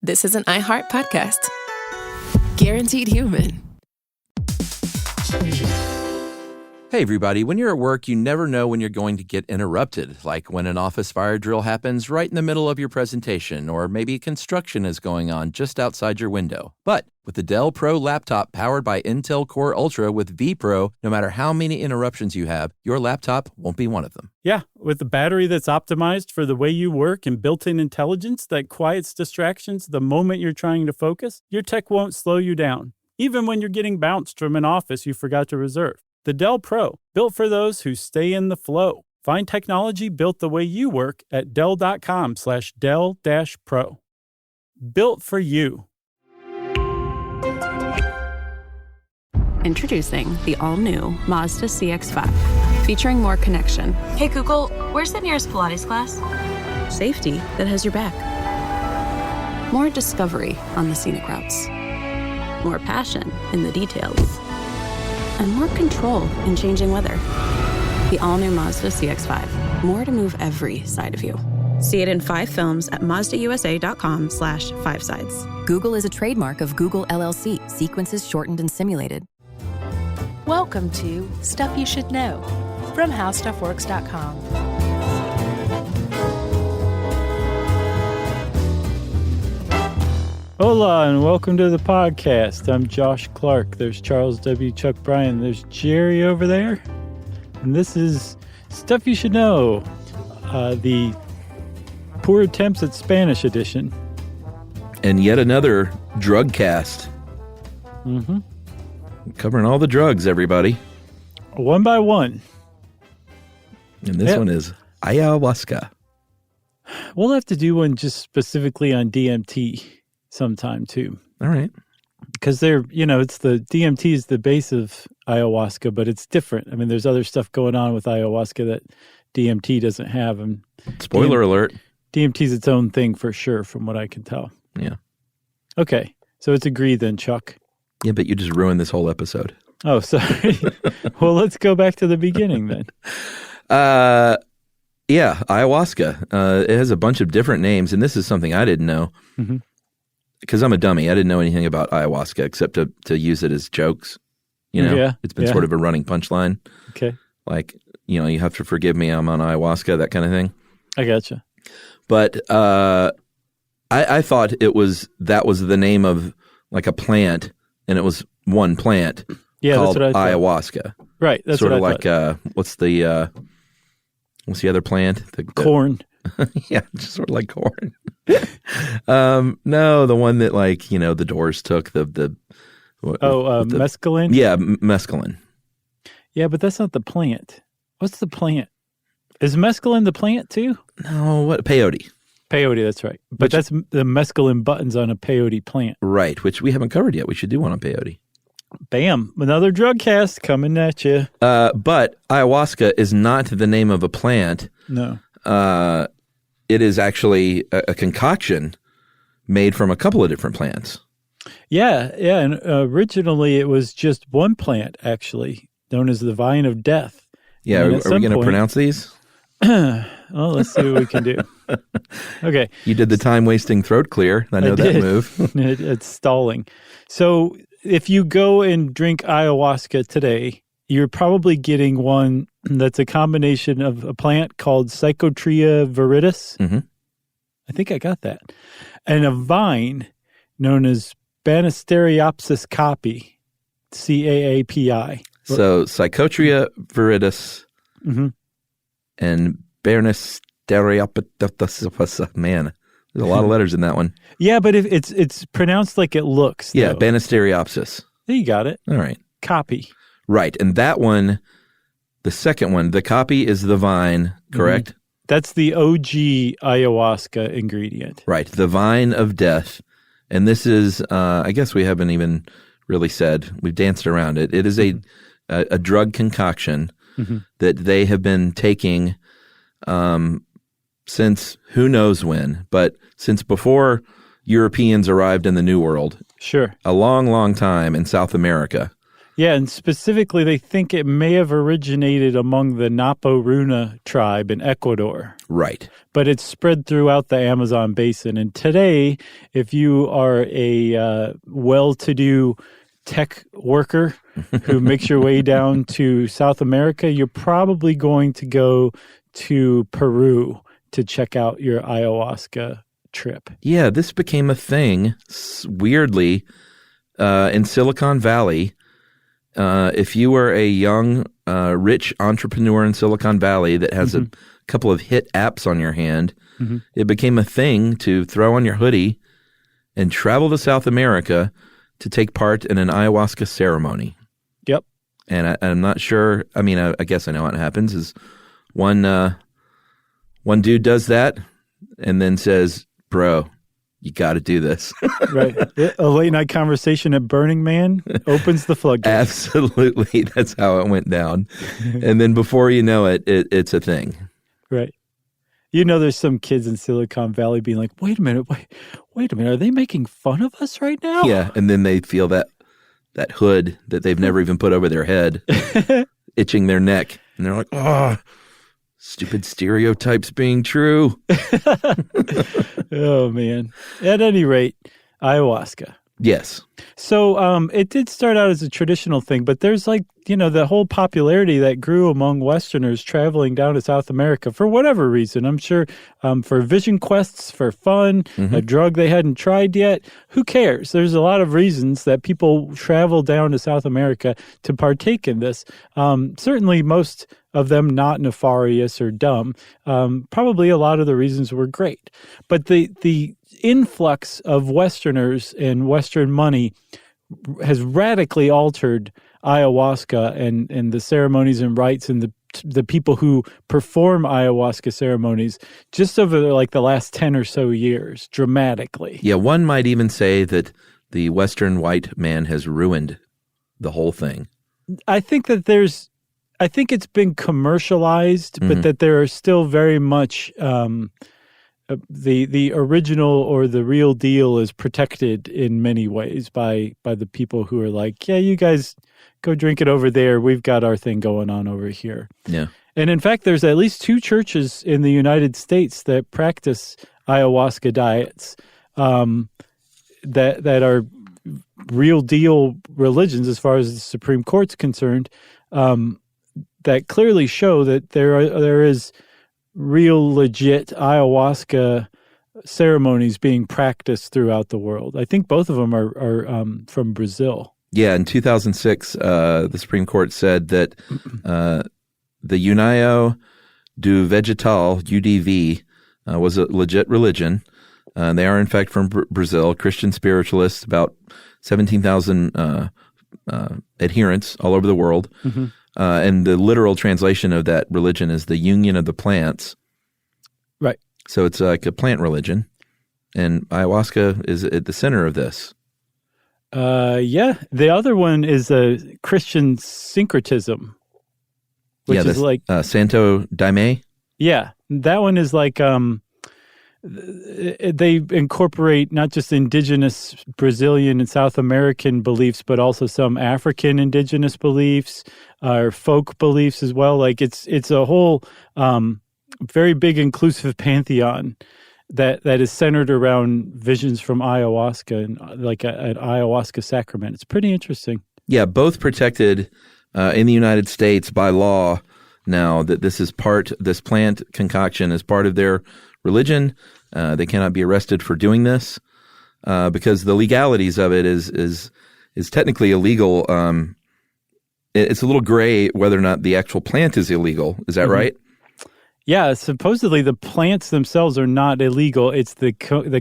this is an iHeart podcast. Guaranteed human. Hey, everybody. When you're at work, you never know when you're going to get interrupted, like when an office fire drill happens right in the middle of your presentation, or maybe construction is going on just outside your window. But with the Dell Pro laptop powered by Intel Core Ultra with vPro, no matter how many interruptions you have, your laptop won't be one of them. Yeah, with the battery that's optimized for the way you work and built-in intelligence that quiets distractions the moment you're trying to focus, your tech won't slow you down, even when you're getting bounced from an office you forgot to reserve. The Dell Pro, built for those who stay in the flow. Find technology built the way you work at Dell.com/Dell-Pro. Built for you. Introducing the all-new Mazda CX-5, featuring more connection. Hey Google, where's the nearest Pilates class? Safety that has your back. More discovery on the scenic routes. More passion in the details. And more control in changing weather. The all-new Mazda CX-5. More to move every side of you. See it in 5 films at MazdaUSA.com/5sides. Google is a trademark of Google LLC. Sequences shortened and simulated. Welcome to Stuff You Should Know from HowStuffWorks.com. Hola, and welcome to the podcast. I'm Josh Clark. There's Charles W. Chuck Bryan. There's Jerry over there. And this is Stuff You Should Know, the Poor Attempts at Spanish edition. And yet another drug cast. Mm-hmm. Covering all the drugs, everybody. One by one. And this one is ayahuasca. We'll have to do one just specifically on DMT sometime too. All right. Because it's the DMT is the base of ayahuasca, but it's different. I mean, there's other stuff going on with ayahuasca that DMT doesn't have. And Spoiler alert. DMT is its own thing for sure, from what I can tell. Yeah. Okay. So it's agreed then, Chuck. Yeah, but you just ruined this whole episode. Oh, sorry. Well, let's go back to the beginning then. Yeah, ayahuasca. It has a bunch of different names, and this is something I didn't know. Mm-hmm. Because I'm a dummy. I didn't know anything about ayahuasca except to use it as jokes. It's been sort of a running punchline. Okay. Like, you have to forgive me, I'm on ayahuasca, that kind of thing. I gotcha. But I thought that was the name of like a plant, and it was one plant called that's what I thought. ayahuasca. Right. That's sort what I of like what's the other plant? Corn. Yeah, just sort of like corn. No, the one that the Doors took the mescaline? Yeah, mescaline. Yeah, but that's not the plant. What's the plant? Is mescaline the plant too? No, what? Peyote. Peyote, that's right. But that's the mescaline buttons on a peyote plant. Right, which we haven't covered yet. We should do one on peyote. Bam, another drug cast coming at you. But ayahuasca is not the name of a plant. No. It is actually a concoction made from a couple of different plants. Yeah. And originally it was just one plant, actually, known as the vine of death. Yeah, are we going to pronounce these? Well, let's see what we can do. Okay. You did the time-wasting throat clear. I know that move. It's stalling. So if you go and drink ayahuasca today, you're probably getting one that's a combination of a plant called Psychotria viridis. Mm-hmm. I think I got that. And a vine known as Banisteriopsis caapi, Caapi. So Psychotria viridis and Banisteriopsis. Man, there's a lot of letters in that one. Yeah, but it's pronounced like it looks. Yeah, though. Banisteriopsis. You got it. All right. Caapi. Right. And that one, the second one, the caapi is the vine, correct? Mm-hmm. That's the OG ayahuasca ingredient. Right. The vine of death. And this is, I guess we haven't even really said, we've danced around it. It is a drug concoction that they have been taking since who knows when, but since before Europeans arrived in the New World. Sure. A long, long time in South America. Yeah, and specifically, they think it may have originated among the Napo-Runa tribe in Ecuador. Right. But it's spread throughout the Amazon basin. And today, if you are a well-to-do tech worker who makes your way down to South America, you're probably going to go to Peru to check out your ayahuasca trip. Yeah, this became a thing, weirdly, in Silicon Valley. If you were a young, rich entrepreneur in Silicon Valley that has a couple of hit apps on your hand, it became a thing to throw on your hoodie and travel to South America to take part in an ayahuasca ceremony. Yep. And I'm not sure. I mean, I guess I know what happens is one dude does that and then says, "Bro, you got to do this." Right. A late night conversation at Burning Man opens the floodgates. Absolutely. That's how it went down. And then before you know it, it's a thing. Right. You know, there's some kids in Silicon Valley being like, wait a minute, are they making fun of us right now? Yeah. And then they feel that hood that they've never even put over their head itching their neck. And they're like, oh, stupid stereotypes being true. Oh, man. At any rate, ayahuasca. Yes. So it did start out as a traditional thing, but there's the whole popularity that grew among Westerners traveling down to South America for whatever reason. I'm sure for vision quests, for fun, a drug they hadn't tried yet. Who cares? There's a lot of reasons that people travel down to South America to partake in this. Certainly most of them not nefarious or dumb. Probably a lot of the reasons were great. But the influx of Westerners and Western money has radically altered ayahuasca and the ceremonies and rites and the people who perform ayahuasca ceremonies just over the last 10 or so years, dramatically. Yeah, one might even say that the Western white man has ruined the whole thing. I think it's been commercialized, but that there are still very much the original or the real deal is protected in many ways by the people who are like, yeah, you guys go drink it over there. We've got our thing going on over here. Yeah. And in fact, there's at least 2 churches in the United States that practice ayahuasca diets that are real deal religions as far as the Supreme Court's concerned, that clearly show that there is real legit ayahuasca ceremonies being practiced throughout the world. I think both of them are from Brazil. Yeah, in 2006, the Supreme Court said that the União do Vegetal, UDV, was a legit religion. They are, in fact, from Brazil, Christian spiritualists, about 17,000 adherents all over the world. And the literal translation of that religion is the union of the plants. Right. So it's like a plant religion. And ayahuasca is at the center of this. Yeah. The other one is a Christian syncretism, which is like Santo Daime. Yeah, that one is like they incorporate not just indigenous Brazilian and South American beliefs, but also some African indigenous beliefs or folk beliefs as well. Like it's a whole very big inclusive pantheon that is centered around visions from ayahuasca and like an ayahuasca sacrament. It's pretty interesting. Yeah, both protected in the United States by law now that this plant concoction is part of their religion. They cannot be arrested for doing this because the legalities of it is technically illegal. It's a little gray whether or not the actual plant is illegal. Is that right? Yeah, supposedly the plants themselves are not illegal. It's the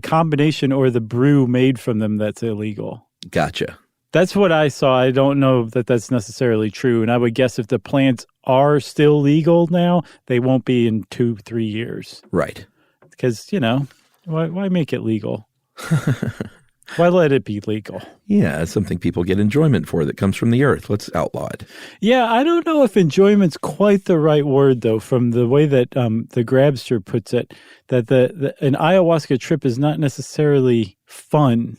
combination or the brew made from them that's illegal. Gotcha. That's what I saw. I don't know that that's necessarily true. And I would guess if the plants are still legal now, they won't be in 2-3 years. Right. Because, why make it legal? Why let it be legal? Yeah, it's something people get enjoyment for that comes from the earth. Let's outlaw it. Yeah, I don't know if enjoyment's quite the right word, though, from the way that the Grabster puts it, that an ayahuasca trip is not necessarily fun.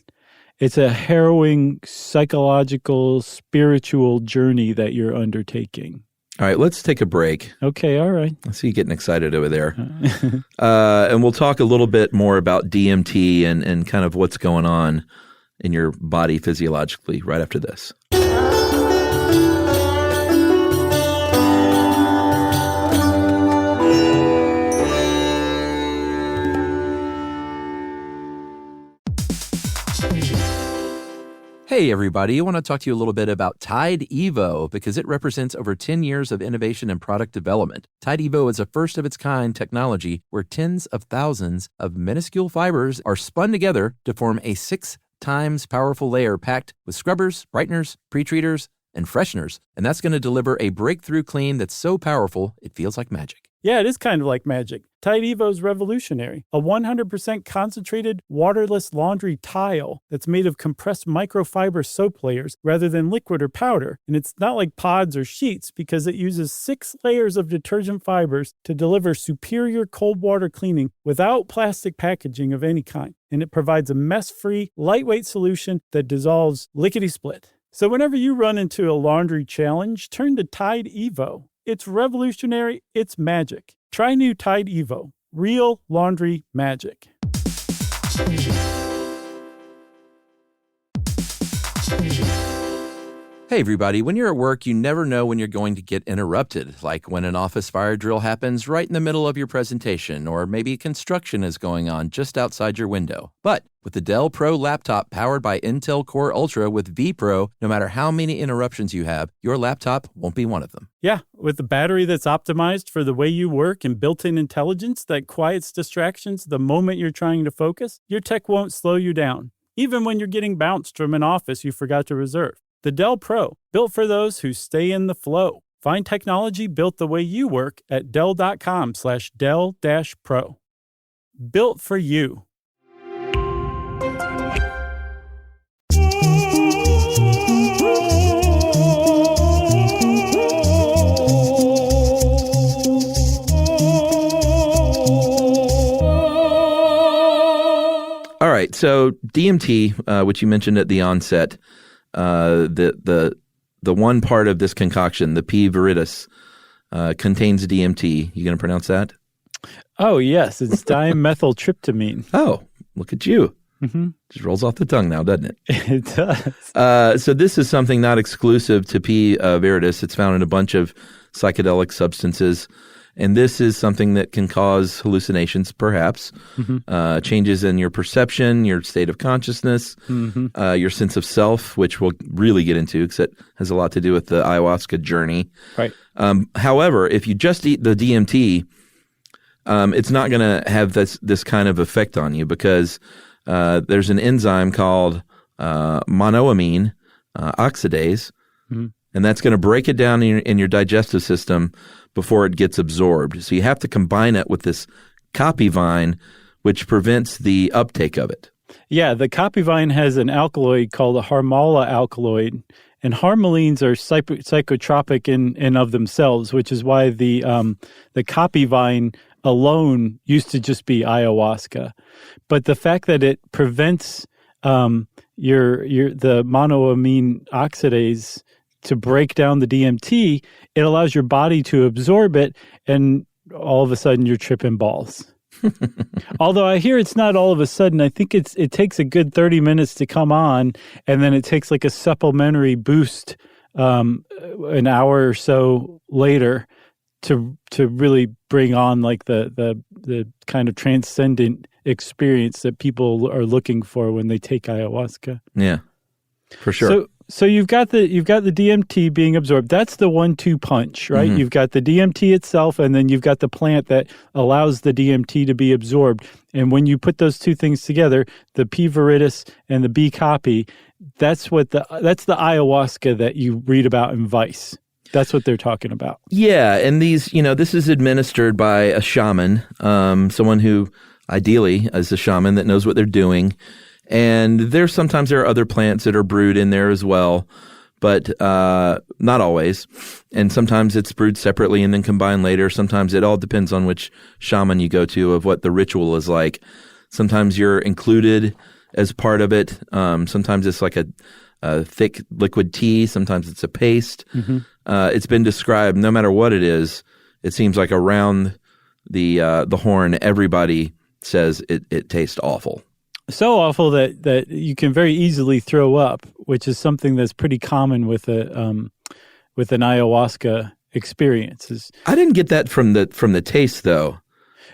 It's a harrowing psychological, spiritual journey that you're undertaking. All right, let's take a break. Okay, all right. I see you getting excited over there. And we'll talk a little bit more about DMT and kind of what's going on in your body physiologically right after this. Hey, everybody. I want to talk to you a little bit about Tide Evo because it represents over 10 years of innovation and product development. Tide Evo is a first-of-its-kind technology where tens of thousands of minuscule fibers are spun together to form a 6 times powerful layer packed with scrubbers, brighteners, pre-treaters, and fresheners. And that's going to deliver a breakthrough clean that's so powerful, it feels like magic. Yeah, it is kind of like magic. Tide Evo is revolutionary. A 100% concentrated, waterless laundry tile that's made of compressed microfiber soap layers rather than liquid or powder. And it's not like pods or sheets because it uses 6 layers of detergent fibers to deliver superior cold water cleaning without plastic packaging of any kind. And it provides a mess-free, lightweight solution that dissolves lickety-split. So whenever you run into a laundry challenge, turn to Tide Evo. It's revolutionary. It's magic. Try new Tide Evo. Real laundry magic. Hey, everybody. When you're at work, you never know when you're going to get interrupted, like when an office fire drill happens right in the middle of your presentation, or maybe construction is going on just outside your window. But with the Dell Pro laptop powered by Intel Core Ultra with vPro, no matter how many interruptions you have, your laptop won't be one of them. Yeah, with the battery that's optimized for the way you work and built-in intelligence that quiets distractions the moment you're trying to focus, your tech won't slow you down, even when you're getting bounced from an office you forgot to reserve. The Dell Pro, built for those who stay in the flow. Find technology built the way you work at Dell.com/Dell-Pro. Built for you. All right, so DMT, which you mentioned at the onset, the one part of this concoction, the P. viridis, contains DMT. You going to pronounce that? Oh, yes. It's dimethyltryptamine. Oh, look at you. Mm-hmm. Just rolls off the tongue now, doesn't it? It does. So this is something not exclusive to P. viridis. It's found in a bunch of psychedelic substances. And this is something that can cause hallucinations, perhaps, changes in your perception, your state of consciousness, your sense of self, which we'll really get into because it has a lot to do with the ayahuasca journey. Right. However, if you just eat the DMT, it's not going to have this kind of effect on you because there's an enzyme called monoamine oxidase, and that's going to break it down in your digestive system before it gets absorbed. So you have to combine it with this copy vine, which prevents the uptake of it. Yeah, the copy vine has an alkaloid called a harmala alkaloid, and harmalines are psychotropic in of themselves, which is why the copy vine alone used to just be ayahuasca. But the fact that it prevents the monoamine oxidase to break down the DMT, it allows your body to absorb it, and all of a sudden you're tripping balls. Although I hear it's not all of a sudden. I think it takes a good 30 minutes to come on, and then it takes like a supplementary boost an hour or so later to really bring on like the kind of transcendent experience that people are looking for when they take ayahuasca. Yeah, for sure. So you've got the DMT being absorbed. That's the 1-2 punch, right? You've got the DMT itself, and then you've got the plant that allows the DMT to be absorbed. And when you put those two things together, the P. viridis and the B. copy, that's the ayahuasca that you read about in Vice. That's what they're talking about. Yeah, and this is administered by a shaman, someone who ideally is a shaman that knows what they're doing. And there are other plants that are brewed in there as well, but not always. And sometimes it's brewed separately and then combined later. Sometimes it all depends on which shaman you go to of what the ritual is like. Sometimes you're included as part of it. Sometimes it's like a thick liquid tea. Sometimes it's a paste. It's been described, no matter what it is, it seems like around the horn, everybody says it tastes awful. So awful that you can very easily throw up, which is something that's pretty common with an ayahuasca experience. I didn't get that from the taste, though.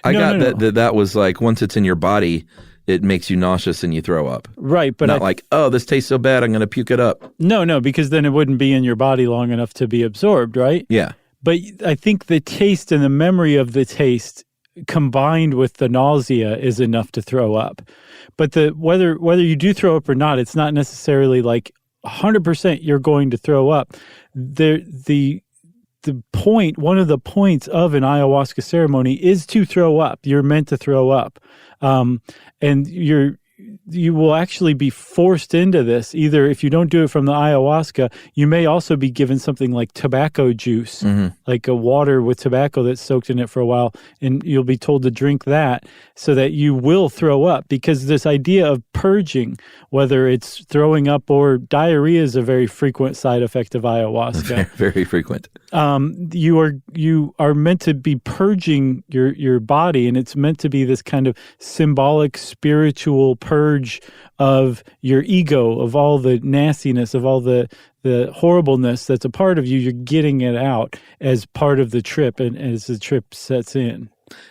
I got that was like once it's in your body, it makes you nauseous and you throw up. Right, but not oh, this tastes so bad, I'm going to puke it up. No, because then it wouldn't be in your body long enough to be absorbed, right? Yeah. But I think the taste and the memory of the taste combined with the nausea is enough to throw up. But whether you do throw up or not, it's not necessarily like 100% you're going to throw up. The point, one of the points of an ayahuasca ceremony is to throw up. You're meant to throw up. And you will actually be forced into this. Either if you don't do it from the ayahuasca, you may also be given something like tobacco juice, like a water with tobacco that's soaked in it for a while, and you'll be told to drink that so that you will throw up. Because this idea of purging, whether it's throwing up or diarrhea, is a very frequent side effect of ayahuasca. Very frequent. You are meant to be purging your body, and it's meant to be this kind of symbolic spiritual purge of your ego, of all the nastiness, of all the horribleness that's a part of you. You're getting it out as part of the trip, and as the trip sets in.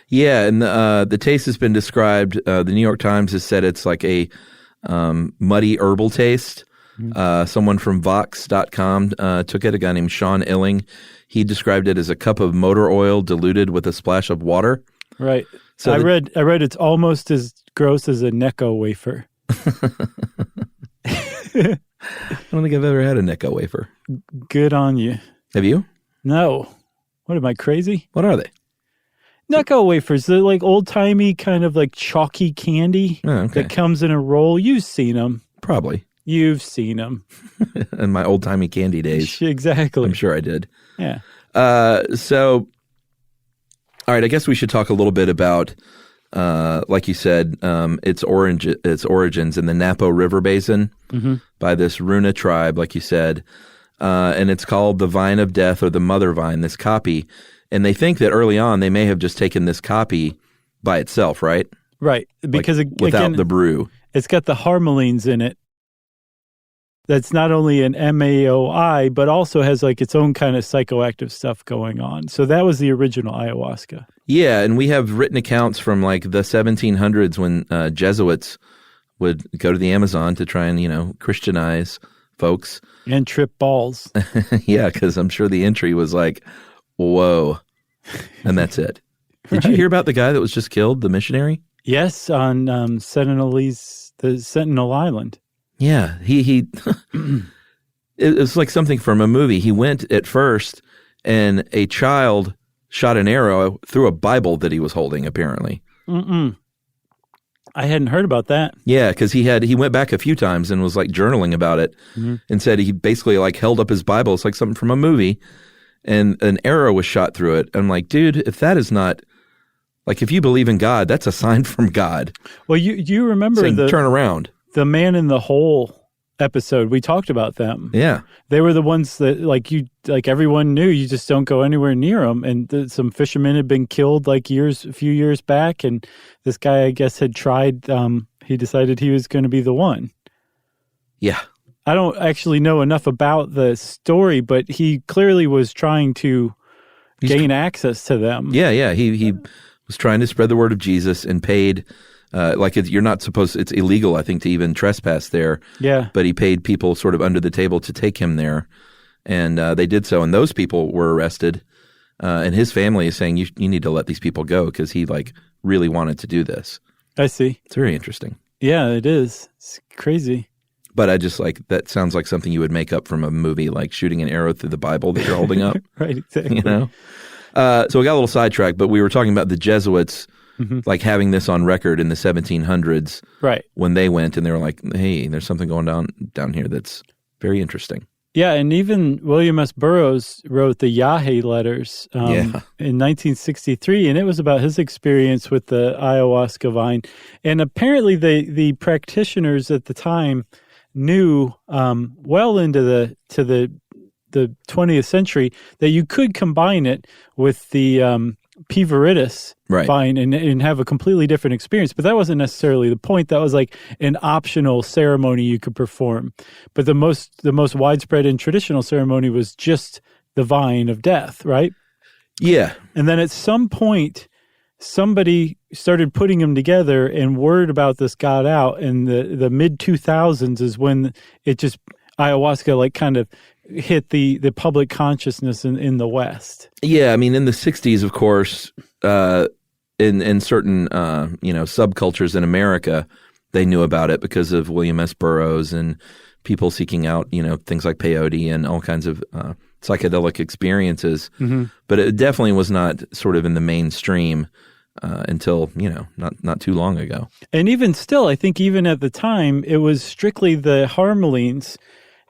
Yeah, and the taste has been described. The New York Times has said it's like a muddy herbal taste. Someone from Vox.com took it, a guy named Sean Illing. He described it as a cup of motor oil diluted with a splash of water. Right. So I read it's almost as gross as a Necco wafer. I don't think I've ever had a Necco wafer. Good on you. Have you? No. What, am I crazy? What are they? Necco wafers. They're like old-timey kind of like chalky candy that comes in a roll. You've seen them. Probably. You've seen them. In my old-timey candy days. Exactly. I'm sure I did. Yeah. So, all right, I guess we should talk a little bit about, like you said, its origins in the Napo River Basin by this Runa tribe, like you said. And it's called the Vine of Death, or the Mother Vine, this copy. And they think that early on they may have just taken this copy by itself, right? Right. Because without the brew. It's got the harmalines in it. That's not only an MAOI, but also has like its own kind of psychoactive stuff going on. So that was the original ayahuasca. Yeah, and we have written accounts from like the 1700s when Jesuits would go to the Amazon to try and, Christianize folks. And trip balls. Yeah, because I'm sure the entry was like, whoa, and that's it. Did you hear about the guy that was just killed, the missionary? Yes, on the Sentinel Island. Yeah, he it was like something from a movie. He went at first, and a child shot an arrow through a Bible that he was holding, apparently. I hadn't heard about that. Yeah, because he went back a few times and was like journaling about it, and said he basically like held up his Bible. It's like something from a movie, and an arrow was shot through it. I'm like, dude, if that is not, like, if you believe in God, that's a sign from God. Well, you remember saying, turn around. The Man in the Hole episode, we talked about them. Yeah. They were the ones that like everyone knew you just don't go anywhere near them. And some fishermen had been killed like a few years back. And this guy, I guess, had tried, he decided he was going to be the one. Yeah. I don't actually know enough about the story, but he clearly was trying to gain access to them. Yeah. He was trying to spread the word of Jesus and paid, you're not supposed, it's illegal, I think, to even trespass there. Yeah. But he paid people sort of under the table to take him there. And they did so. And those people were arrested. And his family is saying, you need to let these people go because he really wanted to do this. I see. It's very interesting. Yeah, it is. It's crazy. But I just that sounds like something you would make up from a movie, like shooting an arrow through the Bible that you're holding up. Right, exactly. So we got a little sidetracked, but we were talking about the Jesuits like having this on record in the 1700s, right? When they went and they were like, "Hey, there's something going down here that's very interesting." Yeah, and even William S. Burroughs wrote the Yahe letters in 1963, and it was about his experience with the ayahuasca vine. And apparently the practitioners at the time knew well into the 20th century that you could combine it with the P. viridis vine and have a completely different experience. But that wasn't necessarily the point. That was like an optional ceremony you could perform. But the most widespread and traditional ceremony was just the vine of death, right? Yeah. And then at some point, somebody started putting them together and word about this got out. And the mid-2000s is when it just, ayahuasca like kind of hit the public consciousness in the West. Yeah, I mean, in the 60s, of course, in certain, subcultures in America, they knew about it because of William S. Burroughs and people seeking out, things like peyote and all kinds of psychedelic experiences. Mm-hmm. But it definitely was not sort of in the mainstream until, not too long ago. And even still, I think even at the time, it was strictly the harmalines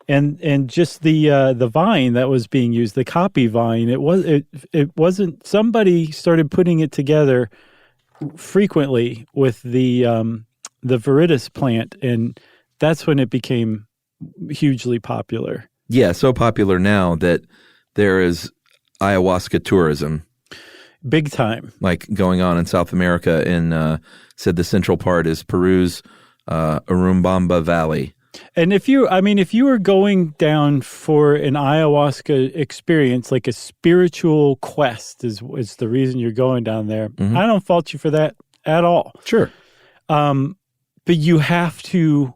and just the vine that was being used, the copy vine. It wasn't. Somebody started putting it together frequently with the viridis plant, and that's when it became hugely popular. Yeah, so popular now that there is ayahuasca tourism, big time, like going on in South America. And said the central part is Peru's Urubamba Valley. And if you were going down for an ayahuasca experience, like a spiritual quest is the reason you're going down there. Mm-hmm. I don't fault you for that at all. Sure. But you have to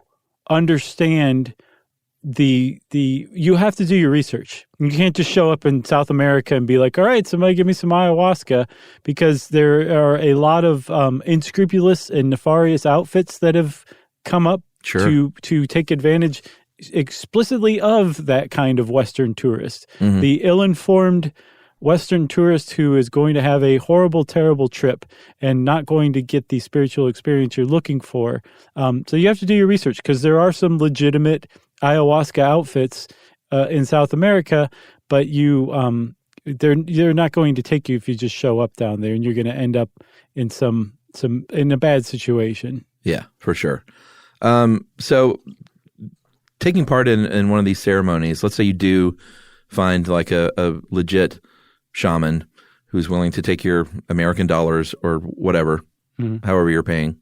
understand you have to do your research. You can't just show up in South America and be like, all right, somebody give me some ayahuasca, because there are a lot of unscrupulous and nefarious outfits that have come up to take advantage explicitly of that kind of Western tourist. Mm-hmm. The ill-informed Western tourist who is going to have a horrible, terrible trip and not going to get the spiritual experience you're looking for. So you have to do your research, because there are some legitimate ayahuasca outfits in South America, but they're not going to take you if you just show up down there, and you're going to end up in in a bad situation. Yeah, for sure. So taking part in one of these ceremonies, let's say you do find like a legit shaman who's willing to take your American dollars or whatever, mm-hmm. however you're paying,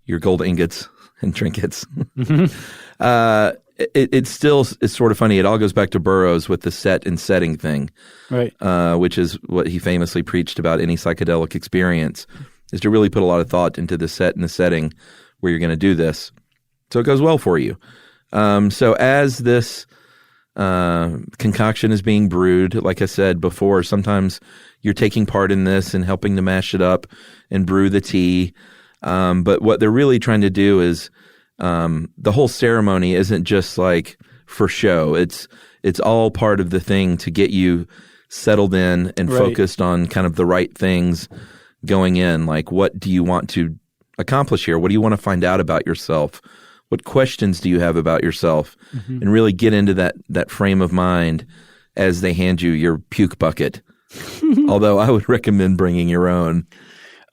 your gold ingots and trinkets. Mm-hmm. It's still sort of funny. It all goes back to Burroughs with the set and setting thing, right? Which is what he famously preached about any psychedelic experience, is to really put a lot of thought into the set and the setting where you're going to do this, so it goes well for you. So as this concoction is being brewed, like I said before, sometimes you're taking part in this and helping to mash it up and brew the tea. But what they're really trying to do is the whole ceremony isn't just like for show. It's all part of the thing to get you settled in and focused on kind of the right things going in. Like, what do you want to accomplish here? What do you want to find out about yourself? What questions do you have about yourself? Mm-hmm. And really get into that frame of mind as they hand you your puke bucket. Although I would recommend bringing your own.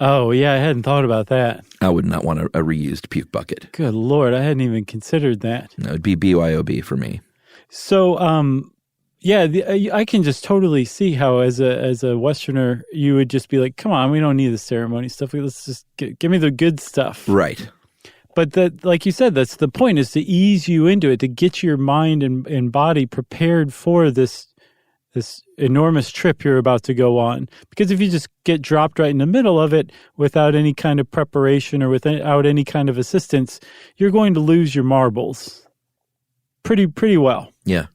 Oh, yeah, I hadn't thought about that. I would not want a reused puke bucket. Good Lord, I hadn't even considered that. No, it'd be BYOB for me. So, I can just totally see how as a Westerner, you would just be like, come on, we don't need the ceremony stuff. Let's just give me the good stuff. Right. But that, like you said, that's the point, is to ease you into it, to get your mind and body prepared for this enormous trip you're about to go on. Because if you just get dropped right in the middle of it without any kind of preparation or without any kind of assistance, you're going to lose your marbles pretty well. Yeah.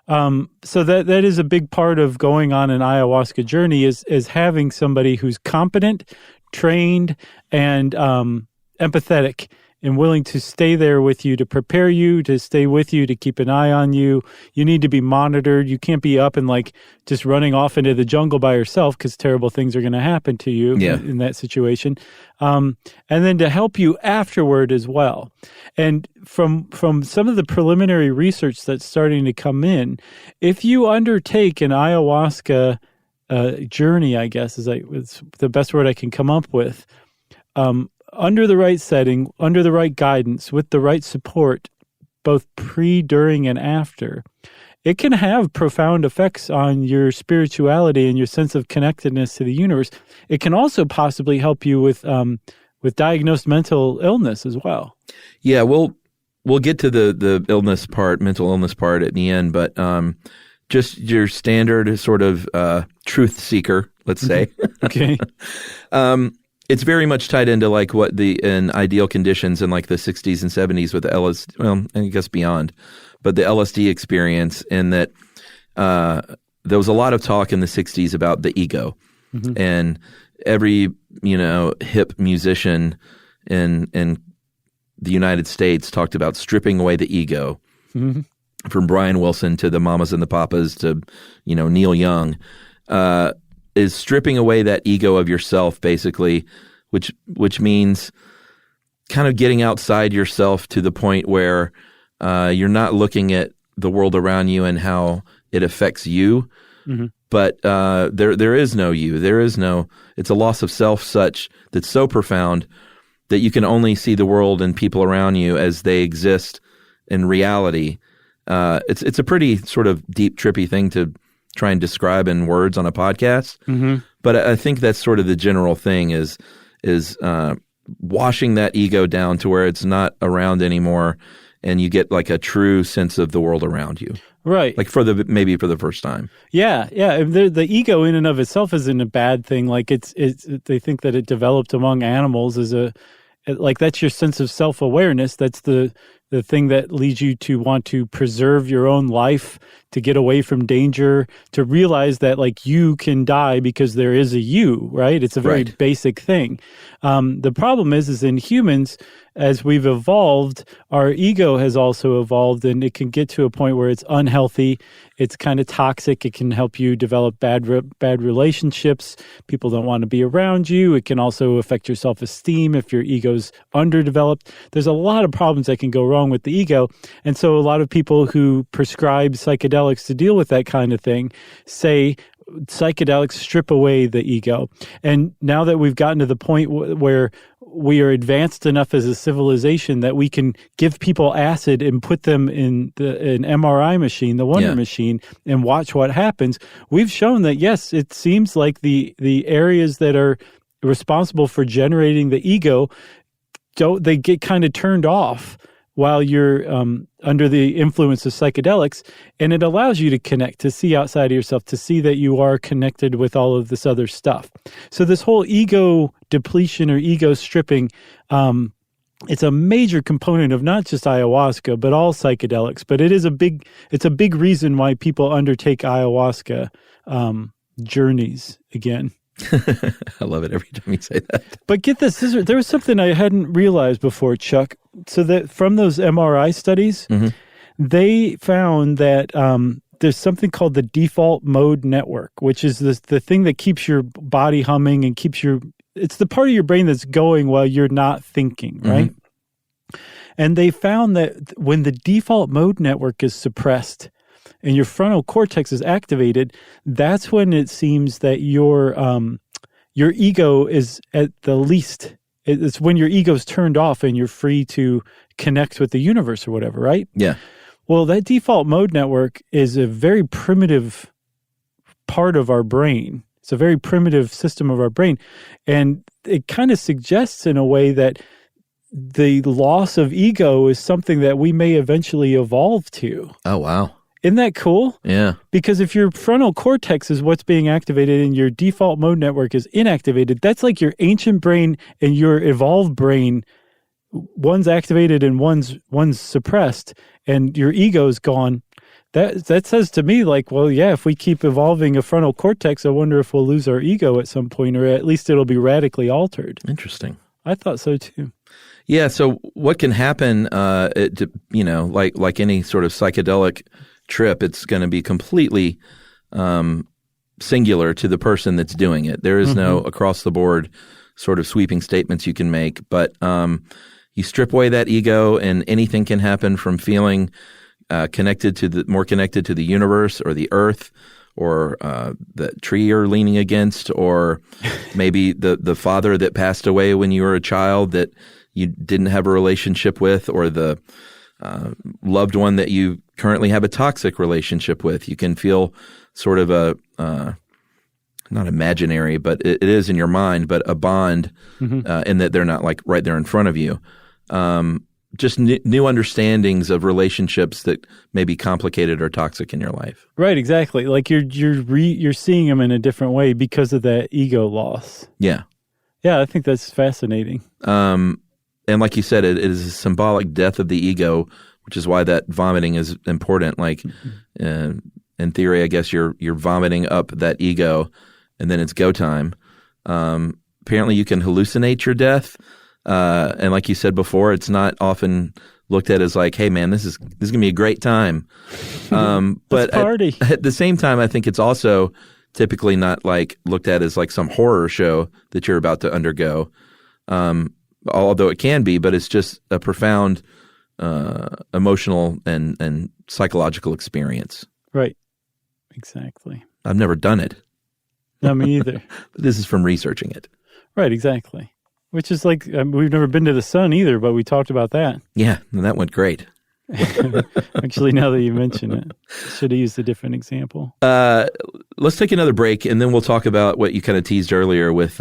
So that is a big part of going on an ayahuasca journey is having somebody who's competent, trained, and empathetic and willing to stay there with you, to prepare you, to stay with you, to keep an eye on you. You need to be monitored. You can't be up and like just running off into the jungle by yourself because terrible things are going to happen to you in that situation. And then to help you afterward as well. And from some of the preliminary research that's starting to come in, if you undertake an ayahuasca journey, I guess is the best word I can come up with, under the right setting, under the right guidance, with the right support, both pre, during, and after, it can have profound effects on your spirituality and your sense of connectedness to the universe. It can also possibly help you with diagnosed mental illness as well. Yeah, we'll get to the illness part, mental illness part at the end, but just your standard sort of truth seeker, let's say. Okay. It's very much tied into like what in ideal conditions in like the 60s and 70s with the LSD, well, I guess beyond, but the LSD experience, in that there was a lot of talk in the 60s about the ego, and every hip musician in the United States talked about stripping away the ego, from Brian Wilson to the Mamas and the Papas to Neil Young. Is stripping away that ego of yourself, basically, which means kind of getting outside yourself to the point where you're not looking at the world around you and how it affects you, but there is no you. There is no. It's a loss of self that's so profound that you can only see the world and people around you as they exist in reality. It's a pretty sort of deep, trippy thing to try and describe in words on a podcast. But I think that's sort of the general thing is washing that ego down to where it's not around anymore, and you get like a true sense of the world around you. Right. Like maybe for the first time. Yeah. The ego in and of itself isn't a bad thing. Like they think that it developed among animals as that's your sense of self-awareness. That's the thing that leads you to want to preserve your own life, to get away from danger, to realize that like you can die because there is a you, right? It's a very basic thing. The problem is in humans, as we've evolved, our ego has also evolved, and it can get to a point where it's unhealthy. It's kind of toxic. It can help you develop bad relationships. People don't want to be around you. It can also affect your self-esteem if your ego's underdeveloped. There's a lot of problems that can go wrong with the ego. And so a lot of people who prescribe psychedelics to deal with that kind of thing say psychedelics strip away the ego. And now that we've gotten to the point where we are advanced enough as a civilization that we can give people acid and put them in an MRI machine, the Wonder machine, and watch what happens, we've shown that, yes, it seems like the areas that are responsible for generating the ego, they get kind of turned off while you're under the influence of psychedelics, and it allows you to connect, to see outside of yourself, to see that you are connected with all of this other stuff. So this whole ego depletion or ego stripping, it's a major component of not just ayahuasca, but all psychedelics. But it's a big reason why people undertake ayahuasca journeys again. I love it every time you say that. But get this, there was something I hadn't realized before, Chuck. So that from those MRI studies, they found that there's something called the default mode network, which is the thing that keeps your body humming and it's the part of your brain that's going while you're not thinking, right? And they found that when the default mode network is suppressed and your frontal cortex is activated, that's when it seems that your ego is at the least. It's when your ego's turned off and you're free to connect with the universe or whatever, right? Yeah. Well, that default mode network is a very primitive part of our brain. It's a very primitive system of our brain. And it kind of suggests in a way that the loss of ego is something that we may eventually evolve to. Oh, wow. Isn't that cool? Yeah. Because if your frontal cortex is what's being activated and your default mode network is inactivated, that's like your ancient brain and your evolved brain. One's activated and one's suppressed, and your ego's gone. That says to me, like, well, yeah, if we keep evolving a frontal cortex, I wonder if we'll lose our ego at some point, or at least it'll be radically altered. Interesting. I thought so too. Yeah. So what can happen, like any sort of psychedelic trip, it's going to be completely singular to the person that's doing it. There is no across the board sort of sweeping statements you can make, but you strip away that ego and anything can happen from feeling more connected to the universe or the earth or the tree you're leaning against, or maybe the father that passed away when you were a child that you didn't have a relationship with, or the loved one that you currently have a toxic relationship with. You can feel sort of a not imaginary, but it is in your mind, but a bond in that they're not like right there in front of you. Just new understandings of relationships that may be complicated or toxic in your life. Right, exactly. Like you're seeing them in a different way because of that ego loss. Yeah. Yeah, I think that's fascinating. And like you said, it is a symbolic death of the ego, which is why that vomiting is important. Like in theory, I guess you're vomiting up that ego, and then it's go time. Apparently, you can hallucinate your death, and like you said before, it's not often looked at as like, "Hey, man, this is gonna be a great time." But party. At the same time, I think it's also typically not like looked at as like some horror show that you're about to undergo. Although it can be, but it's just a profound emotional and psychological experience. Right. Exactly. I've never done it. No, me either. But this is from researching it. Right, exactly. Which is like, we've never been to the sun either, but we talked about that. Yeah, and that went great. Actually, now that you mention it, should have used a different example. Let's take another break, and then we'll talk about what you kind of teased earlier with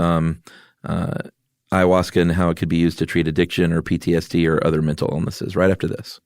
ayahuasca and how it could be used to treat addiction or PTSD or other mental illnesses right after this.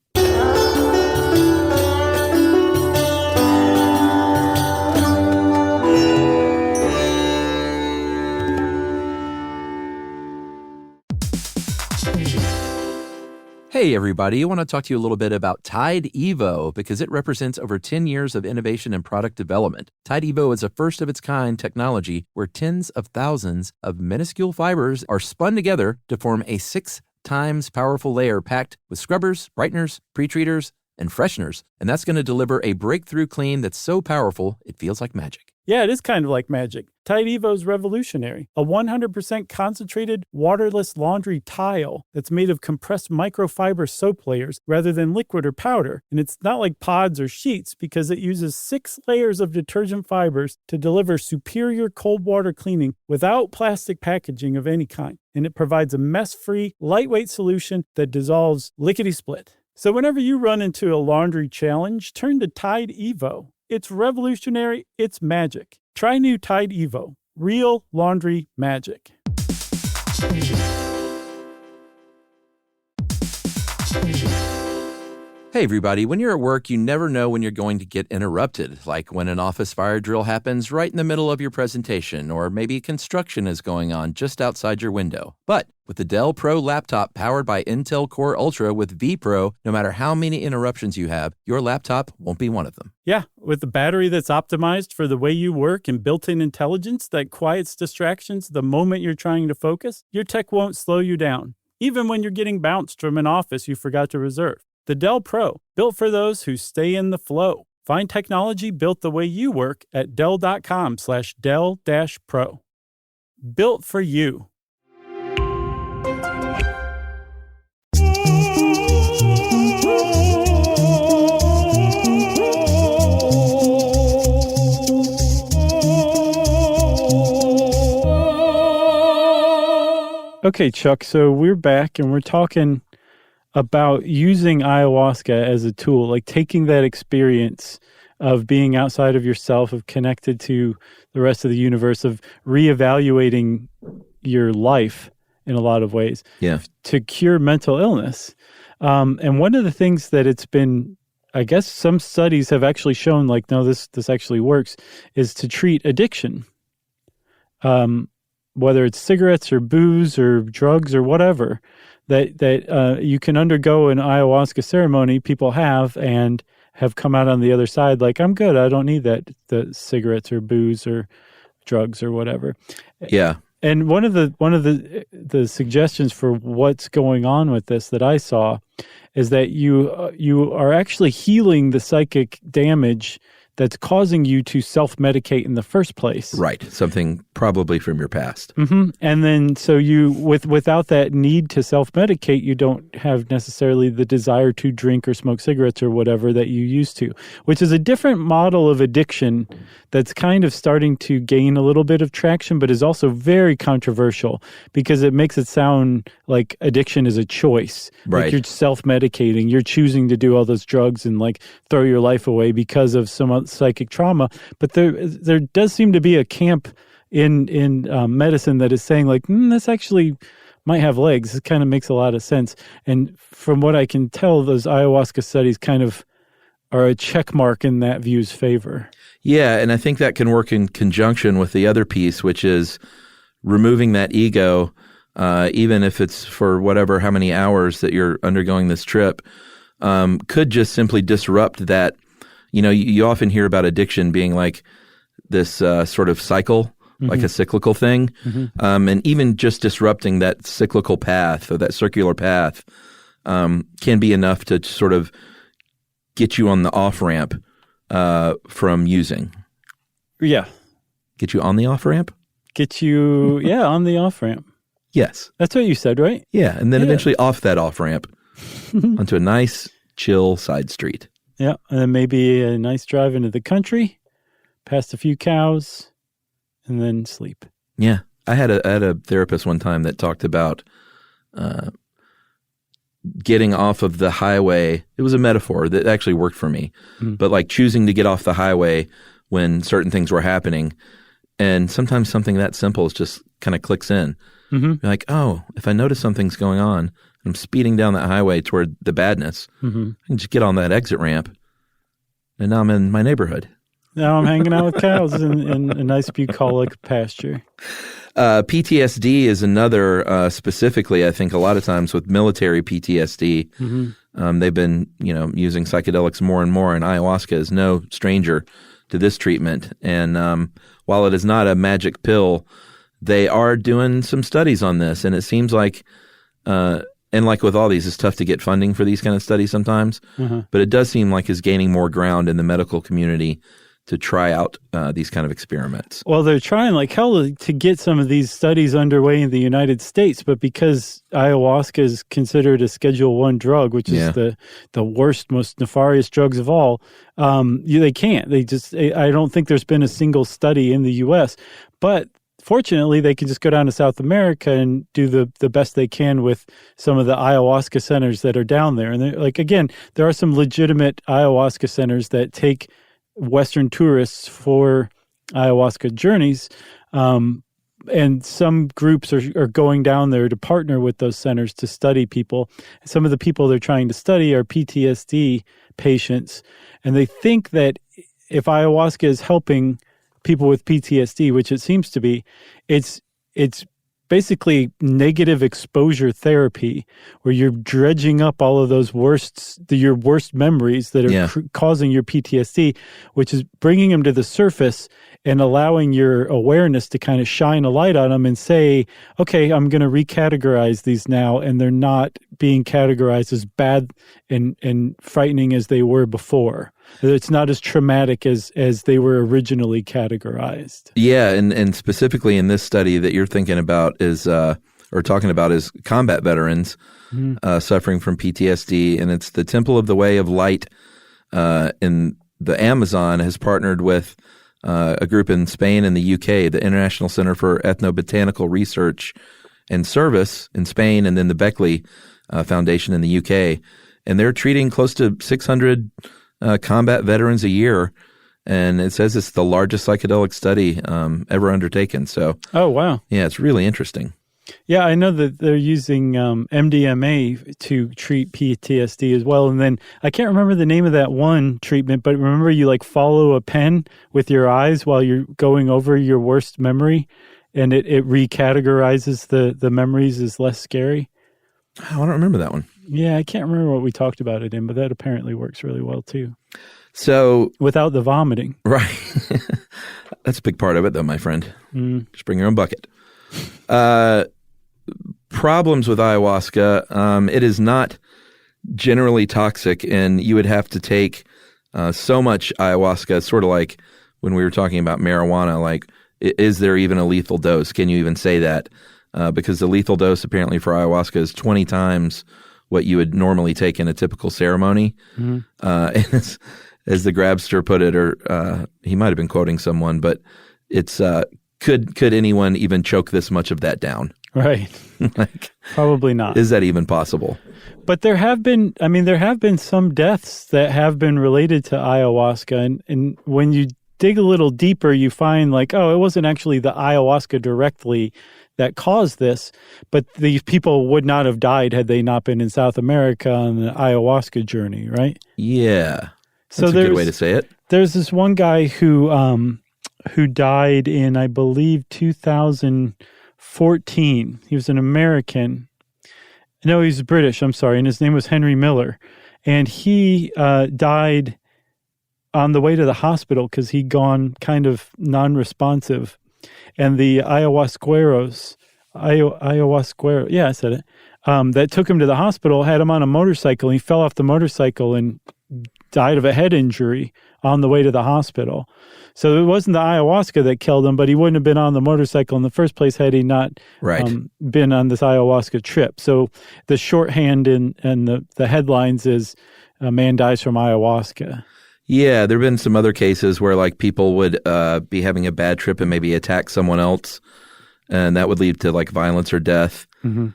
Hey, everybody. I want to talk to you a little bit about Tide Evo because it represents over 10 years of innovation and product development. Tide Evo is a first-of-its-kind technology where tens of thousands of minuscule fibers are spun together to form a 6 times powerful layer packed with scrubbers, brighteners, pre-treaters, and fresheners. And that's going to deliver a breakthrough clean that's so powerful it feels like magic. Yeah, it is kind of like magic. Tide Evo is revolutionary. A 100% concentrated, waterless laundry tile that's made of compressed microfiber soap layers rather than liquid or powder. And it's not like pods or sheets because it uses 6 layers of detergent fibers to deliver superior cold water cleaning without plastic packaging of any kind. And it provides a mess-free, lightweight solution that dissolves lickety-split. So whenever you run into a laundry challenge, turn to Tide Evo. It's revolutionary. It's magic. Try new Tide Evo. Real laundry magic. Hey, everybody. When you're at work, you never know when you're going to get interrupted, like when an office fire drill happens right in the middle of your presentation, or maybe construction is going on just outside your window. But with the Dell Pro laptop powered by Intel Core Ultra with vPro, no matter how many interruptions you have, your laptop won't be one of them. Yeah, with a battery that's optimized for the way you work and built-in intelligence that quiets distractions the moment you're trying to focus, your tech won't slow you down, even when you're getting bounced from an office you forgot to reserve. The Dell Pro, built for those who stay in the flow. Find technology built the way you work at Dell.com/Dell-Pro. Built for you. Okay, Chuck, so we're back and we're talking about using ayahuasca as a tool, like taking that experience of being outside of yourself, of connected to the rest of the universe, of reevaluating your life in a lot of ways, to cure mental illness. And one of the things that it's been, I guess some studies have actually shown, like, no, this actually works, is to treat addiction. Whether it's cigarettes or booze or drugs or whatever, that you can undergo an ayahuasca ceremony, people have come out on the other side like, I'm good, I don't need the cigarettes or booze or drugs or whatever. Yeah. And one of the suggestions for what's going on with this that I saw is that you are actually healing the psychic damage that's causing you to self-medicate in the first place. Right. Something probably from your past. Mm-hmm. And then so you, without that need to self-medicate, you don't have necessarily the desire to drink or smoke cigarettes or whatever that you used to, which is a different model of addiction that's kind of starting to gain a little bit of traction, but is also very controversial because it makes it sound like addiction is a choice. Right. Like you're self-medicating, you're choosing to do all those drugs and like throw your life away because of some psychic trauma. But there does seem to be a camp in medicine that is saying like, this actually might have legs. It kind of makes a lot of sense. And from what I can tell, those ayahuasca studies kind of are a check mark in that view's favor. Yeah, and I think that can work in conjunction with the other piece, which is removing that ego, even if it's for how many hours that you're undergoing this trip, could just simply disrupt that. You know, you often hear about addiction being like this sort of cycle, like a cyclical thing. And even just disrupting that cyclical path or that circular path can be enough to sort of get you on the off-ramp from using. Yeah. Get you on the off-ramp? Get you, on the off-ramp. Yes. That's what you said, right? Yeah, and then eventually off that off-ramp onto a nice, chill side street. Yeah, and then maybe a nice drive into the country, past a few cows, and then sleep. Yeah. I had a therapist one time that talked about getting off of the highway. It was a metaphor that actually worked for me, but like choosing to get off the highway when certain things were happening. And sometimes something that simple is just kind of clicks in. You're like, oh, if I notice something's going on, I'm speeding down that highway toward the badness. I can just get on that exit ramp, and now I'm in my neighborhood. Now I'm hanging out with cows in a nice bucolic pasture. PTSD is another, specifically, I think a lot of times with military PTSD, they've been, using psychedelics more and more, and ayahuasca is no stranger to this treatment. And while it is not a magic pill, they are doing some studies on this, and it seems like, and like with all these, it's tough to get funding for these kind of studies sometimes, but it does seem like it's gaining more ground in the medical community to try out these kind of experiments. Well, they're trying like hell to get some of these studies underway in the United States, but because ayahuasca is considered a Schedule I drug, which is the worst, most nefarious drugs of all, they can't. I don't think there's been a single study in the U.S., but fortunately, they can just go down to South America and do the best they can with some of the ayahuasca centers that are down there. And again, there are some legitimate ayahuasca centers that take Western tourists for ayahuasca journeys. And some groups are going down there to partner with those centers to study people. Some of the people they're trying to study are PTSD patients. And they think that if ayahuasca is helping people with PTSD, which it seems to be, it's basically negative exposure therapy, where you're dredging up all of those your worst memories that are causing your PTSD, which is bringing them to the surface and allowing your awareness to kind of shine a light on them and say, okay, I'm going to recategorize these now, and they're not being categorized as bad and frightening as they were before. It's not as traumatic as they were originally categorized. Yeah, and specifically in this study that you're thinking about is, or talking about, is combat veterans suffering from PTSD, and it's the Temple of the Way of Light in the Amazon has partnered with a group in Spain and the UK, the International Center for Ethnobotanical Research and Service in Spain, and then the Beckley Foundation in the UK, and they're treating close to 600 combat veterans a year, and it says it's the largest psychedelic study ever undertaken. So, oh wow, yeah, it's really interesting. Yeah, I know that they're using MDMA to treat PTSD as well. And then I can't remember the name of that one treatment, but remember you like follow a pen with your eyes while you're going over your worst memory, and it recategorizes the memories as less scary. Oh, I don't remember that one. Yeah, I can't remember what we talked about it in, but that apparently works really well too. So without the vomiting. Right. That's a big part of it though, my friend. Just bring your own bucket. Problems with ayahuasca. It is not generally toxic, and you would have to take so much ayahuasca, sort of like when we were talking about marijuana, like, is there even a lethal dose? Can you even say that? Because the lethal dose apparently for ayahuasca is 20 times what you would normally take in a typical ceremony. Mm-hmm. And as the Grabster put it, or he might have been quoting someone, but it's could anyone even choke this much of that down? Right. Like, probably not. Is that even possible? But there have been some deaths that have been related to ayahuasca. And when you dig a little deeper, you find like, oh, it wasn't actually the ayahuasca directly that caused this, but these people would not have died had they not been in South America on the ayahuasca journey, right? Yeah. That's a good way to say it. There's this one guy who died in, I believe, 2014. He was an American. No, he's British, I'm sorry, and his name was Henry Miller. And he died on the way to the hospital because he'd gone kind of non-responsive. And the Ayahuasqueros, yeah, I said it, that took him to the hospital, had him on a motorcycle. He fell off the motorcycle and died of a head injury on the way to the hospital. So it wasn't the ayahuasca that killed him, but he wouldn't have been on the motorcycle in the first place had he not been on this ayahuasca trip. So the shorthand and the headlines is a man dies from ayahuasca. Yeah, there have been some other cases where like people would be having a bad trip and maybe attack someone else, and that would lead to like violence or death. Mm-hmm.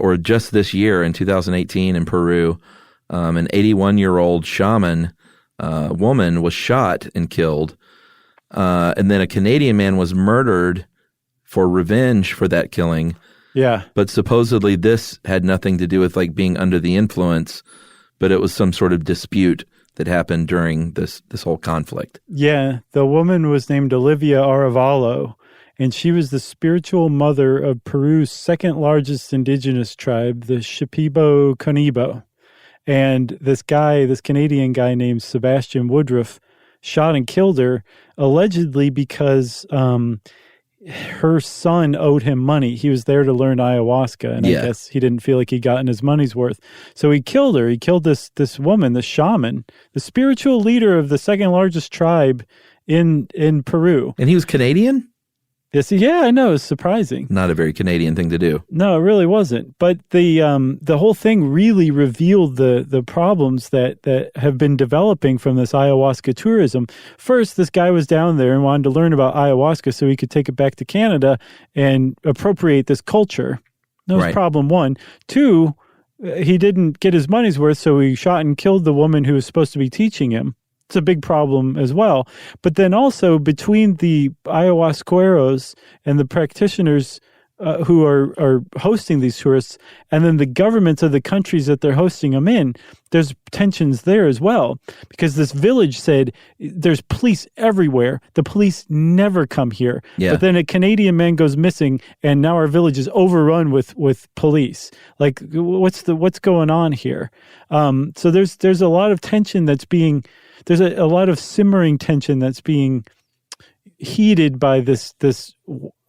Or just this year in 2018 in Peru, an 81-year-old shaman woman was shot and killed. And then a Canadian man was murdered for revenge for that killing. Yeah. But supposedly this had nothing to do with like being under the influence, but it was some sort of dispute that happened during this whole conflict. Yeah. The woman was named Olivia Arevalo, and she was the spiritual mother of Peru's second largest indigenous tribe, the Shipibo Conibo. And this Canadian guy named Sebastian Woodruff shot and killed her, allegedly because her son owed him money. He was there to learn ayahuasca, and I guess he didn't feel like he'd gotten his money's worth. So he killed her. He killed this woman, the shaman, the spiritual leader of the second largest tribe in Peru. And he was Canadian? Yes, yeah, I know. It's surprising. Not a very Canadian thing to do. No, it really wasn't. But the whole thing really revealed the problems that have been developing from this ayahuasca tourism. First, this guy was down there and wanted to learn about ayahuasca so he could take it back to Canada and appropriate this culture. That was problem one. Two, he didn't get his money's worth, so he shot and killed the woman who was supposed to be teaching him. It's a big problem as well. But then also between the ayahuasqueros and the practitioners who are hosting these tourists, and then the governments of the countries that they're hosting them in, there's tensions there as well. Because this village said, there's police everywhere. The police never come here. Yeah. But then a Canadian man goes missing, and now our village is overrun with police. Like, what's going on here? So there's a lot of tension that's being... There's a lot of simmering tension that's being heated by this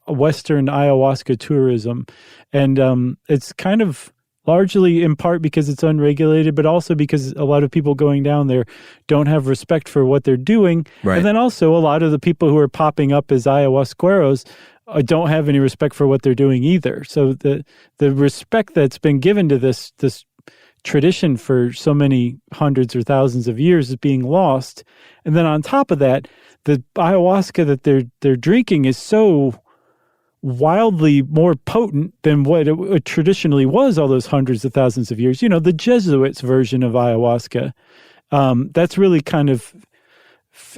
Western ayahuasca tourism. And it's kind of largely in part because it's unregulated, but also because a lot of people going down there don't have respect for what they're doing. Right. And then also a lot of the people who are popping up as ayahuasqueros don't have any respect for what they're doing either. So the respect that's been given to this tradition for so many hundreds or thousands of years is being lost. And then on top of that, the ayahuasca that they're drinking is so wildly more potent than what it traditionally was all those hundreds of thousands of years. You know, the Jesuits' version of ayahuasca. That's really kind of,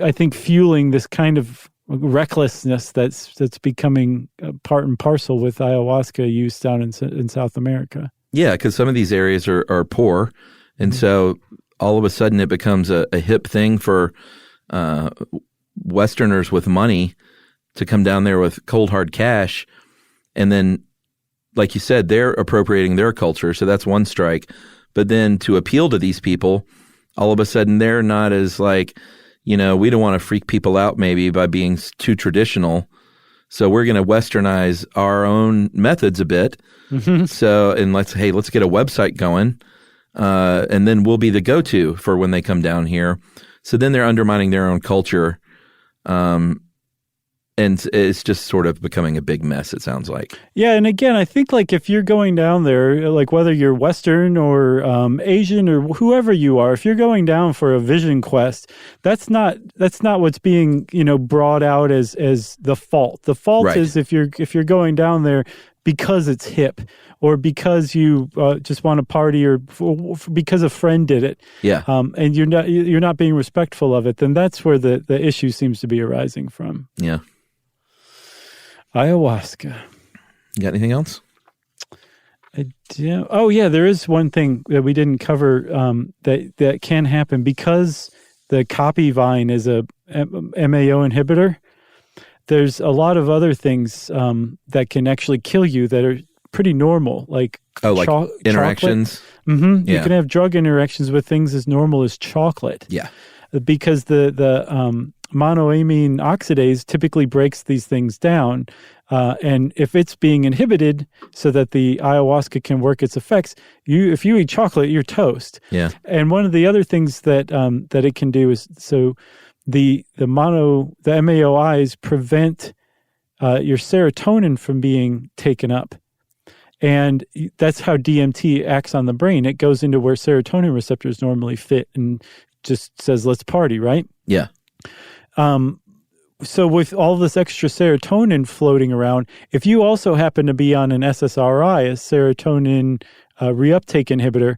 I think, fueling this kind of recklessness that's becoming part and parcel with ayahuasca use down in South America. Yeah, because some of these areas are poor, and so all of a sudden it becomes a hip thing for Westerners with money to come down there with cold hard cash, and then, like you said, they're appropriating their culture, so that's one strike. But then to appeal to these people, all of a sudden they're not as like, we don't want to freak people out maybe by being too traditional. So we're going to westernize our own methods a bit. So, and let's get a website going. And then we'll be the go-to for when they come down here. So then they're undermining their own culture. And it's just sort of becoming a big mess, it sounds like. Yeah, and again, I think like if you're going down there, like whether you're Western or Asian or whoever you are, if you're going down for a vision quest, that's not what's being brought out as the fault. The fault is if you're going down there because it's hip or because you just want to party or because a friend did it. Yeah. And you're not being respectful of it, then that's where the issue seems to be arising from. Yeah. Ayahuasca. You got anything else? Oh, yeah, there is one thing that we didn't cover that can happen because the copy vine is a MAO inhibitor. There's a lot of other things that can actually kill you that are pretty normal, like interactions. You can have drug interactions with things as normal as chocolate. Yeah, because the monoamine oxidase typically breaks these things down. And if it's being inhibited so that the ayahuasca can work its effects, if you eat chocolate, you're toast. Yeah. And one of the other things that it can do is the MAOIs prevent your serotonin from being taken up. And that's how DMT acts on the brain. It goes into where serotonin receptors normally fit and just says, let's party, right? Yeah. So with all this extra serotonin floating around, if you also happen to be on an SSRI, a serotonin reuptake inhibitor,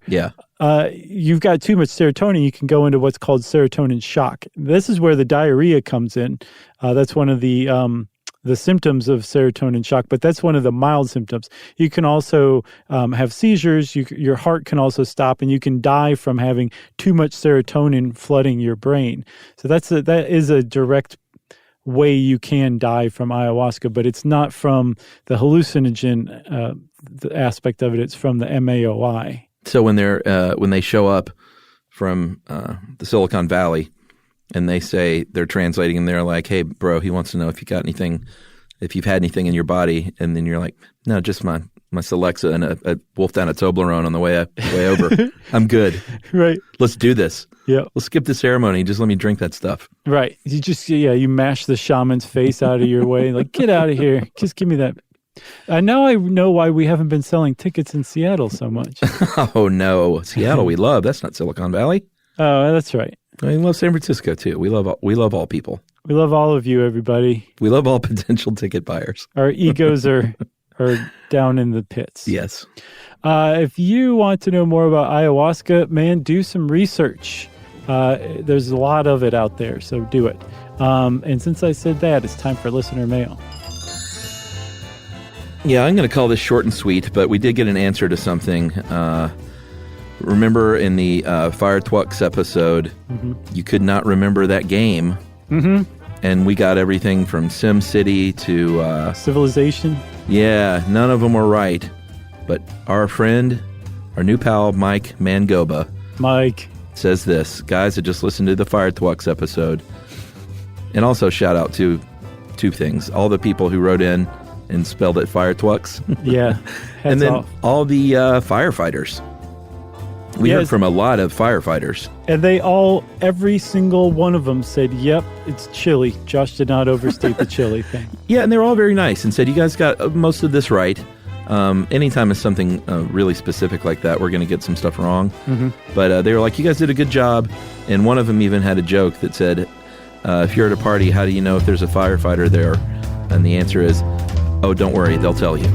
you've got too much serotonin, you can go into what's called serotonin shock. This is where the diarrhea comes in. That's one of the symptoms of serotonin shock, but that's one of the mild symptoms. You can also have seizures. Your heart can also stop, and you can die from having too much serotonin flooding your brain. So that is a direct way you can die from ayahuasca, but it's not from the hallucinogen the aspect of it. It's from the MAOI. So when they show up from the Silicon Valley, and they say they're translating, and they're like, "Hey, bro, he wants to know if you've had anything in your body," and then you're like, "No, just my Celexa and a wolf down a Toblerone on the way over. I'm good. Right. Let's do this. Yeah. We'll skip the ceremony. Just let me drink that stuff." Right. You just you mash the shaman's face out of your way, like, get out of here. Just give me that. Now I know why we haven't been selling tickets in Seattle so much. Oh no, Seattle we love. That's not Silicon Valley. Oh, that's right. We love San Francisco too. We love all people. We love all of you, everybody. We love all potential ticket buyers. Our egos are down in the pits. Yes. If you want to know more about ayahuasca, man, do some research. There's a lot of it out there, so do it. And since I said that, it's time for listener mail. Yeah, I'm going to call this short and sweet, but we did get an answer to something. Remember in the Fire Twux episode, you could not remember that game. Mm-hmm. And we got everything from Sim City to... Civilization? Yeah, none of them were right. But our friend, our new pal, Mike Mangoba, says this. Guys, I just listened to the Fire Twux episode. And also shout out to two things. All the people who wrote in and spelled it Fire Twux. Yeah. And then off. all the firefighters. We heard from a lot of firefighters. And every single one of them said, yep, it's chili. Josh did not overstate the chili thing. Yeah, and they were all very nice and said, you guys got most of this right. Anytime it's something really specific like that, we're going to get some stuff wrong. Mm-hmm. But they were like, you guys did a good job. And one of them even had a joke that said, if you're at a party, how do you know if there's a firefighter there? And the answer is, oh, don't worry, they'll tell you.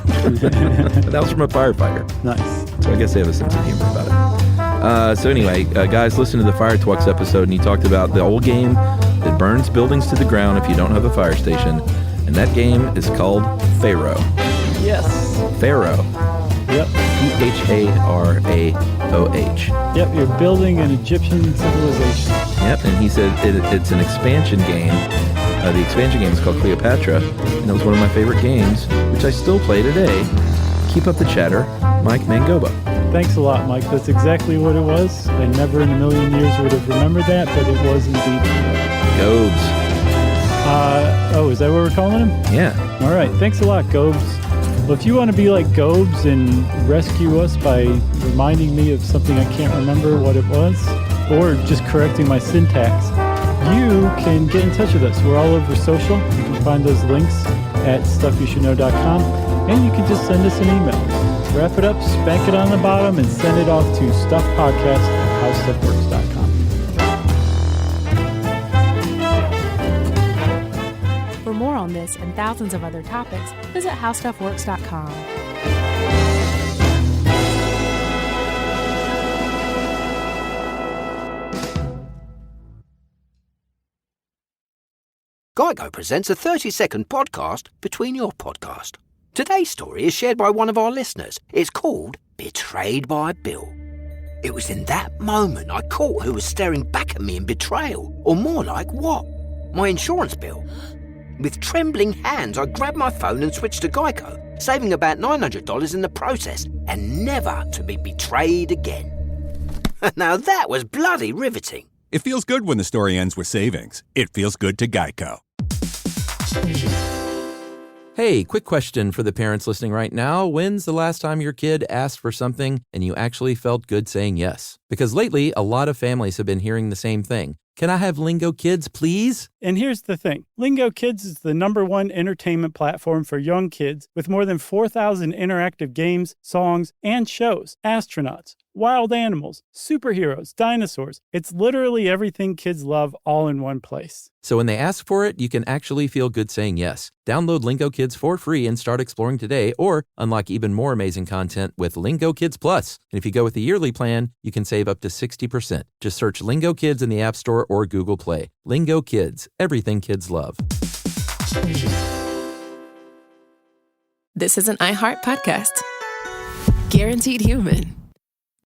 That was from a firefighter. Nice. So I guess they have a sense of humor about it. So anyway, guys, listen to the Fire Twux episode, and he talked about the old game that burns buildings to the ground if you don't have a fire station. And that game is called Pharaoh. Yes. Pharaoh. Yep. Pharaoh. Yep, you're building an Egyptian civilization. Yep, and he said it's an expansion game. The expansion game is called Cleopatra, and it was one of my favorite games, which I still play today. Keep up the chatter, Mike Mangoba. Thanks a lot, Mike. That's exactly what it was. I never in a million years would have remembered that, but it was indeed. Gobes. Is that what we're calling him? Yeah. All right. Thanks a lot, Gobes. Well, if you want to be like Gobes and rescue us by reminding me of something I can't remember what it was, or just correcting my syntax, you can get in touch with us. We're all over social. You can find those links at stuffyoushouldknow.com, and you can just send us an email. Wrap it up, spank it on the bottom, and send it off to stuffpodcast@howstuffworks.com. For more on this and thousands of other topics, visit howstuffworks.com. Geico presents a 30-second podcast between your podcast. Today's story is shared by one of our listeners. It's called Betrayed by Bill. It was in that moment I caught who was staring back at me in betrayal, or more like what? My insurance bill. With trembling hands, I grabbed my phone and switched to Geico, saving about $900 in the process, and never to be betrayed again. Now that was bloody riveting. It feels good when the story ends with savings. It feels good to Geico. Hey, quick question for the parents listening right now. When's the last time your kid asked for something and you actually felt good saying yes? Because lately, a lot of families have been hearing the same thing. Can I have Lingo Kids, please? And here's the thing. Lingo Kids is the #1 entertainment platform for young kids with more than 4,000 interactive games, songs, and shows. Astronauts, wild animals, superheroes, dinosaurs. It's literally everything kids love all in one place. So when they ask for it, you can actually feel good saying yes. Download Lingo Kids for free and start exploring today, or unlock even more amazing content with Lingo Kids Plus. And if you go with the yearly plan, you can save up to 60%. Just search Lingo Kids in the App Store or Google Play. Lingo Kids, everything kids love. This is an iHeart podcast. Guaranteed human.